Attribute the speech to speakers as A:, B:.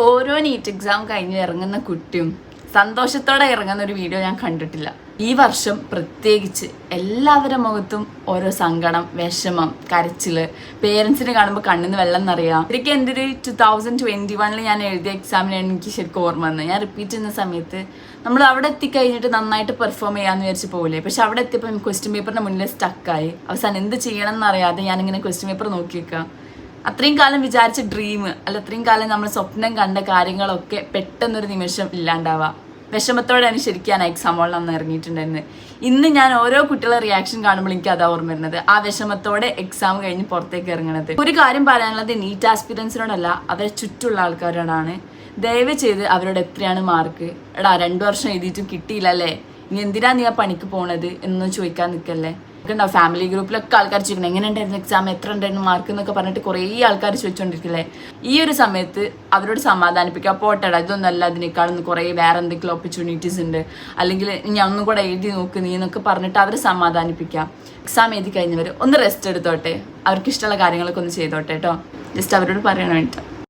A: ഓരോ NEET exam കഴിഞ്ഞ് ഇറങ്ങുന്ന കുട്ടിയും സന്തോഷത്തോടെ ഇറങ്ങുന്ന ഒരു വീഡിയോ ഞാൻ കണ്ടിട്ടില്ല. ഈ വർഷം പ്രത്യേകിച്ച് എല്ലാവരുടെ മുഖത്തും ഓരോ സങ്കടം, വിഷമം, കരച്ചില്, പേരൻസിനെ കാണുമ്പോൾ കണ്ണിന്ന് വെള്ളം എന്നറിയാം. എനിക്ക് എൻ്റെ ഒരു 2021 ഞാൻ എഴുതിയ എക്സാമിനാണ് എനിക്ക് ശരിക്കും ഓർമ്മ വന്നത്. ഞാൻ റിപ്പീറ്റ് ചെയ്യുന്ന സമയത്ത് നമ്മൾ അവിടെ എത്തിക്കഴിഞ്ഞിട്ട് നന്നായിട്ട് പെർഫോം ചെയ്യാമെന്ന് വിചാരിച്ച് പോകില്ലേ, പക്ഷെ അവിടെ എത്തിയപ്പോൾ ക്വസ്റ്റ്യൻ പേപ്പറിൻ്റെ മുന്നിൽ സ്റ്റക്കായി. അവസാനം എന്ത് ചെയ്യണം എന്നറിയാതെ ഞാനിങ്ങനെ ക്വസ്റ്റ്യൻ പേപ്പർ നോക്കി വെക്കാം. അത്രയും കാലം വിചാരിച്ച ഡ്രീം അത്രയും കാലം നമ്മൾ സ്വപ്നം കണ്ട കാര്യങ്ങളൊക്കെ പെട്ടെന്നൊരു നിമിഷം ഇല്ലാണ്ടാവുക. വിഷമത്തോടെയാണ് ശരിക്കും എക്സാം ഹോളിൽ അന്ന് ഇറങ്ങിയിട്ടുണ്ടായിരുന്നത്. ഇന്ന് ഞാൻ ഓരോ കുട്ടികളുടെ റിയാക്ഷൻ കാണുമ്പോൾ എനിക്ക് അതാ ഓർമ്മ വരുന്നത്. ആ വിഷമത്തോടെ എക്സാം കഴിഞ്ഞ് പുറത്തേക്ക് ഇറങ്ങണത്. ഒരു കാര്യം പറയാനുള്ളത് നീറ്റ് ആസ്പിരൻസിനോടല്ല, അവരെ ചുറ്റുള്ള ആൾക്കാരോടാണ്. ദയവ് ചെയ്ത് അവരോട് എത്രയാണ് മാർക്ക്, എടാ 2 വർഷം എഴുതിയിട്ടും കിട്ടിയില്ല അല്ലേ, ഇനി എന്തിനാ നീ ആ പണിക്ക് പോണത് എന്നൊന്നും ചോദിക്കാൻ നിൽക്കല്ലേ. ഉണ്ടാവും ഫാമിലി ഗ്രൂപ്പിലൊക്കെ ആൾക്കാർ ചോദിക്കണം എങ്ങനെ ഉണ്ടായിരുന്നു എക്സാം, എത്ര ഉണ്ടായിരുന്നു മാർക്ക് എന്നൊക്കെ പറഞ്ഞിട്ട് കുറേ ആൾക്കാർ ചോദിച്ചുകൊണ്ടിരിക്കില്ലേ. ഈ ഒരു സമയത്ത് അവരോട് സമാധാനിപ്പിക്കുക, പോട്ടെടാ ഇതൊന്നല്ല, അതിനേക്കാളും കുറേ വേറെ എന്തെങ്കിലും ഓപ്പർച്യൂണിറ്റീസ് ഉണ്ട്, അല്ലെങ്കിൽ ഞാൻ ഒന്നും കൂടെ എഴുതി നോക്ക് നീ എന്നൊക്കെ പറഞ്ഞിട്ട് അവരെ സമാധാനിപ്പിക്കാം. എക്സാം എഴുതി കഴിഞ്ഞവർ ഒന്ന് റെസ്റ്റ് എടുത്തോട്ടെ, അവർക്ക് ഇഷ്ടമുള്ള കാര്യങ്ങളൊക്കെ ഒന്ന് ചെയ്തോട്ടെ കേട്ടോ. ജസ്റ്റ് അവരോട് പറയണം വേണ്ടിയിട്ട്.